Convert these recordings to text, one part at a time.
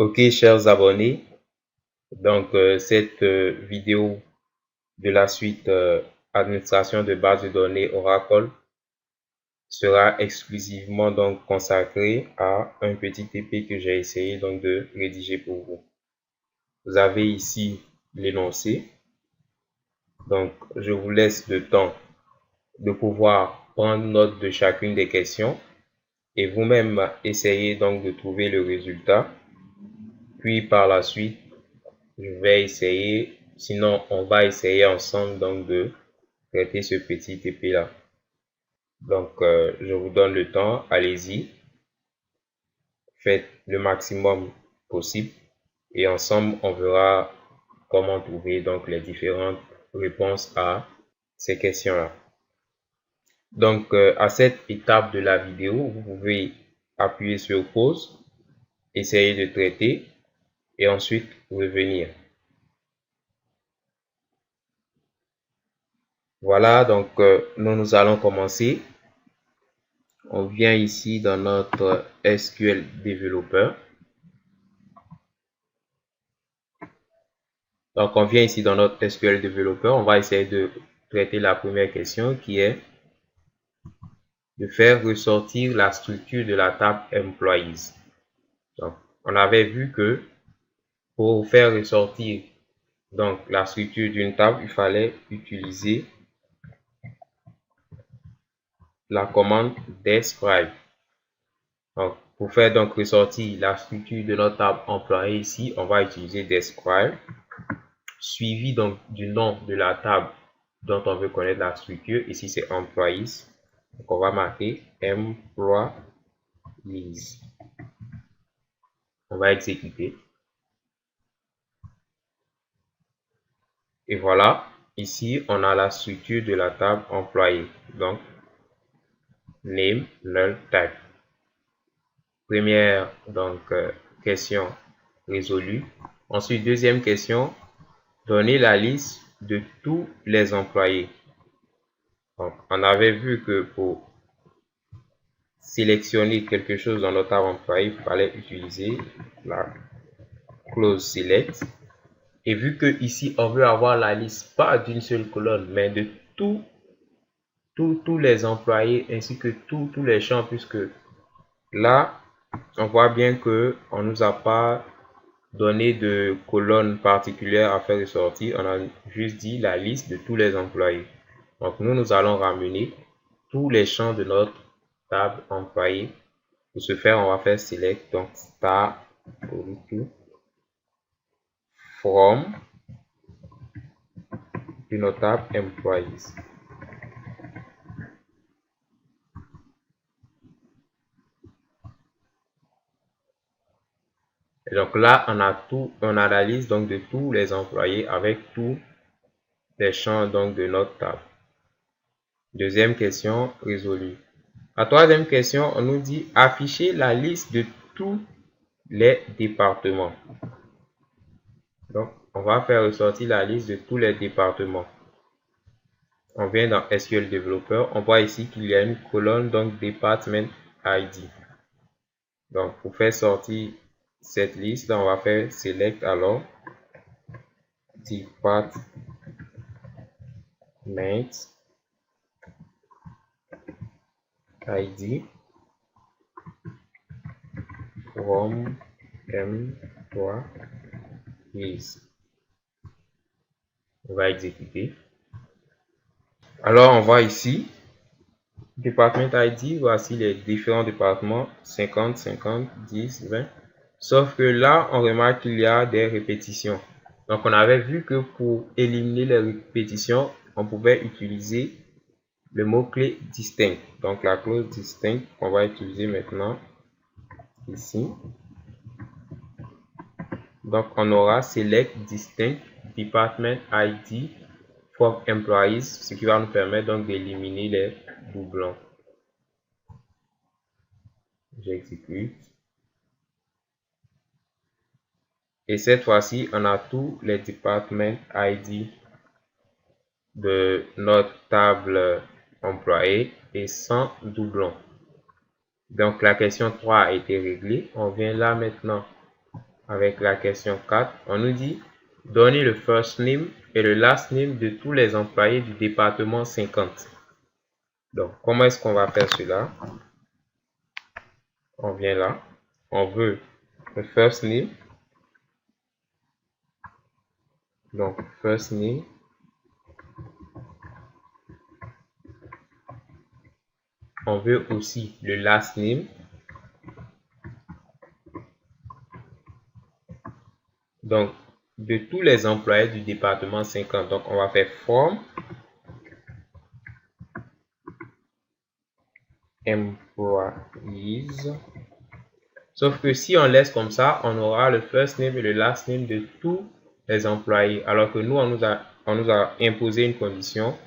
Ok, chers abonnés, donc cette vidéo de la suite administration de base de données Oracle sera exclusivement donc consacrée à un petit TP que j'ai essayé donc de rédiger pour vous. Vous avez ici l'énoncé, donc je vous laisse le temps de pouvoir prendre note de chacune des questions et vous-même essayer donc de trouver le résultat, puis par la suite je vais essayer, sinon on va essayer ensemble donc de traiter ce petit TP là. Donc je vous donne le temps, allez-y, faites le maximum possible et ensemble on verra comment trouver donc les différentes réponses à ces questions là. Donc à cette étape de la vidéo, vous pouvez appuyer sur pause, essayer de traiter et ensuite revenir. Voilà, donc nous allons commencer. On vient ici dans notre SQL Developer. Donc on vient ici dans notre SQL Developer. On va essayer de traiter la première question qui est de faire ressortir la structure de la table Employees. Donc on avait vu que pour faire ressortir donc la structure d'une table, il fallait utiliser la commande describe. Donc, pour faire donc ressortir la structure de notre table employée ici, on va utiliser describe, suivi donc du nom de la table dont on veut connaître la structure. Ici, c'est employees. Donc, on va marquer employees. On va exécuter. Et voilà, ici, on a la structure de la table employée. Donc, name, null, type. Première donc question résolue. Ensuite, deuxième question, donner la liste de tous les employés. Donc, on avait vu que pour sélectionner quelque chose dans notre table employé, il fallait utiliser la clause select. Et vu que ici, on veut avoir la liste pas d'une seule colonne, mais de tous les employés ainsi que tous les champs, puisque là, on voit bien que on nous a pas donné de colonne particulière à faire ressortir. On a juste dit la liste de tous les employés. Donc nous allons ramener tous les champs de notre table employée. Pour ce faire, on va faire select donc star from de notre table employees. Et donc là, on a la liste donc de tous les employés avec tous les champs donc de notre table. Deuxième question résolue. La troisième question, on nous dit afficher la liste de tous les départements. Donc, on va faire ressortir la liste de tous les départements. On vient dans SQL Developer, on voit ici qu'il y a une colonne donc Department ID. Donc, pour faire sortir cette liste, là, on va faire select alors Department ID from employees. On va exécuter. Alors, on voit ici, Department ID, voici les différents départements, 50, 50, 10, 20. Sauf que là, on remarque qu'il y a des répétitions. Donc, on avait vu que pour éliminer les répétitions, on pouvait utiliser le mot-clé distinct. Donc, la clause distinct qu'on va utiliser maintenant ici. Donc, on aura select distinct department ID for employees, ce qui va nous permettre donc d'éliminer les doublons. J'exécute. Et cette fois-ci, on a tous les department ID de notre table employée et sans doublons. Donc, la question 3 a été réglée. On vient là maintenant avec la question 4, on nous dit donner le first name et le last name de tous les employés du département 50. Donc, comment est-ce qu'on va faire cela? On vient là, on veut le first name. Donc, first name. On veut aussi le last name. Donc, de tous les employés du département 50. Donc, on va faire form employees. Sauf que si on laisse comme ça, on aura le first name et le last name de tous les employés. Alors que nous, on nous a imposé une condition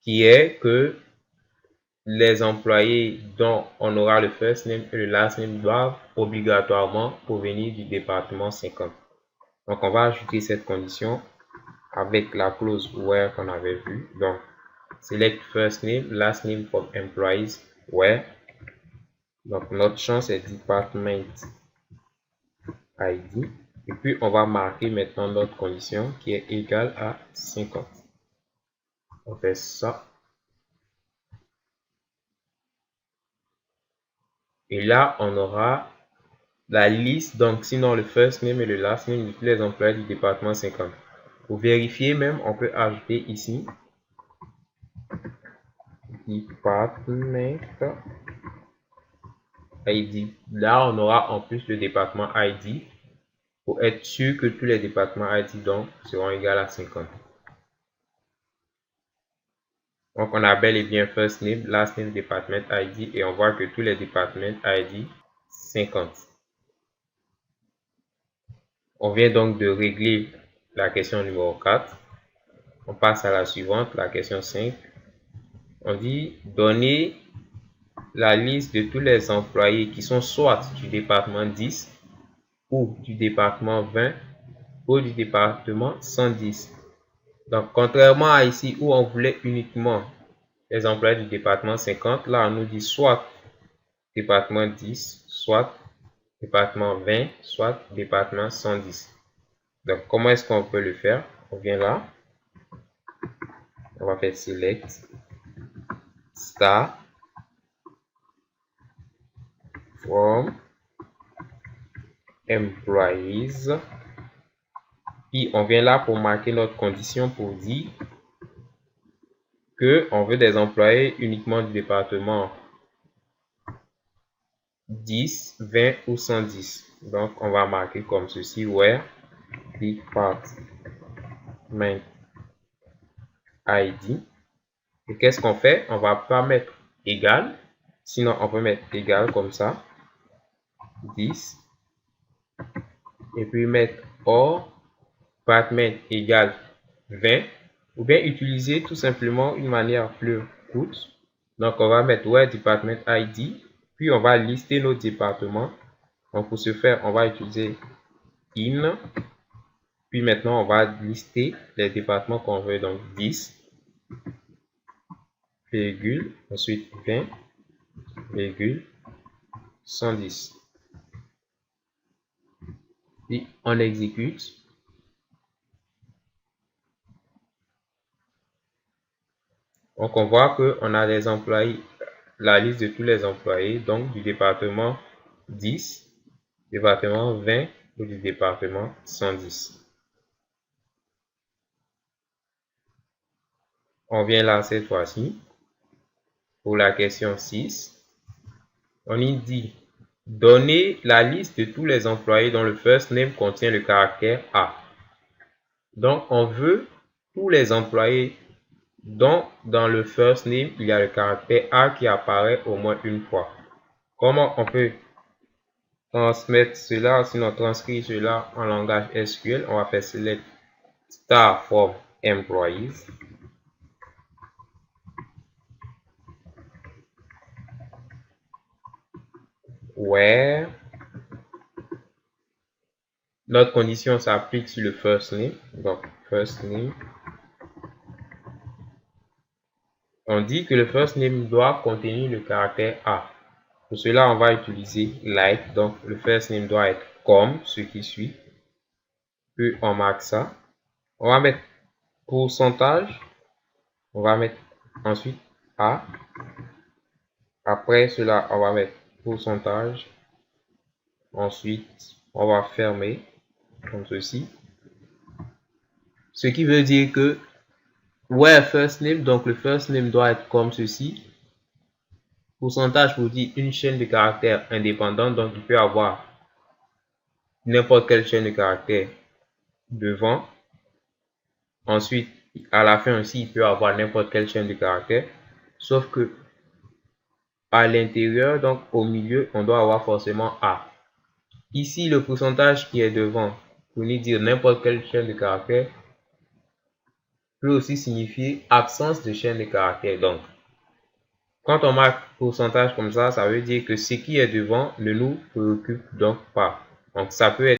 qui est que les employés dont on aura le first name et le last name doivent obligatoirement provenir du département 50. Donc, on va ajouter cette condition avec la clause where qu'on avait vue. Donc, select first name, last name from employees where. Donc, notre champ c'est department ID. Et puis, on va marquer maintenant notre condition qui est égale à 50. On fait ça. Et là, on aura la liste, donc sinon le first name et le last name de tous les employés du département 50. Pour vérifier même, on peut ajouter ici department ID. Là, on aura en plus le département ID pour être sûr que tous les départements ID donc seront égaux à 50. Donc, on a bel et bien first name, last name, department ID et on voit que tous les départements ID 50. On vient donc de régler la question numéro 4. On passe à la suivante, la question 5. On dit donner la liste de tous les employés qui sont soit du département 10 ou du département 20 ou du département 110. Donc, contrairement à ici où on voulait uniquement les employés du département 50, là on nous dit soit département 10, soit département 20, soit département 110. Donc, comment est-ce qu'on peut le faire? On vient là, on va faire select star from employees. Puis on vient là pour marquer notre condition pour dire que on veut des employés uniquement du département 10, 20 ou 110. Donc on va marquer comme ceci where department ID. Et qu'est-ce qu'on fait? On va pas mettre égal, sinon on peut mettre égal comme ça 10 et puis mettre or department égale 20 ou bien utiliser tout simplement une manière plus courte. Donc on va mettre where department ID puis on va lister nos départements. Donc pour ce faire on va utiliser in puis maintenant on va lister les départements qu'on veut, donc 10 virgule ensuite 20 virgule 110 puis on exécute. Donc, on voit qu'on a les employés, la liste de tous les employés, donc du département 10, département 20 ou du département 110. On vient là cette fois-ci. Pour la question 6, on y dit donner la liste de tous les employés dont le first name contient le caractère A. Donc, on veut tous les employés dont dans le first name, il y a le caractère A qui apparaît au moins une fois. Comment on peut transmettre cela, sinon transcrire cela en langage SQL? On va faire select star from employees. Where notre condition s'applique sur le first name. Donc, first name. On dit que le first name doit contenir le caractère A. Pour cela, on va utiliser like. Donc, le first name doit être comme ce qui suit. Puis on marque ça. On va mettre pourcentage. On va mettre ensuite A. Après cela, on va mettre pourcentage. Ensuite, on va fermer comme ceci. Ce qui veut dire que where first name, donc le first name doit être comme ceci. Pourcentage pour dire une chaîne de caractères indépendante, donc il peut avoir n'importe quelle chaîne de caractères devant. Ensuite, à la fin aussi, il peut avoir n'importe quelle chaîne de caractères, sauf que à l'intérieur, donc au milieu, on doit avoir forcément A. Ici, le pourcentage qui est devant, pour nous dire n'importe quelle chaîne de caractères, peut aussi signifier absence de chaîne de caractères. Donc, quand on marque pourcentage comme ça veut dire que ce qui est devant ne nous préoccupe donc pas. Donc, ça peut être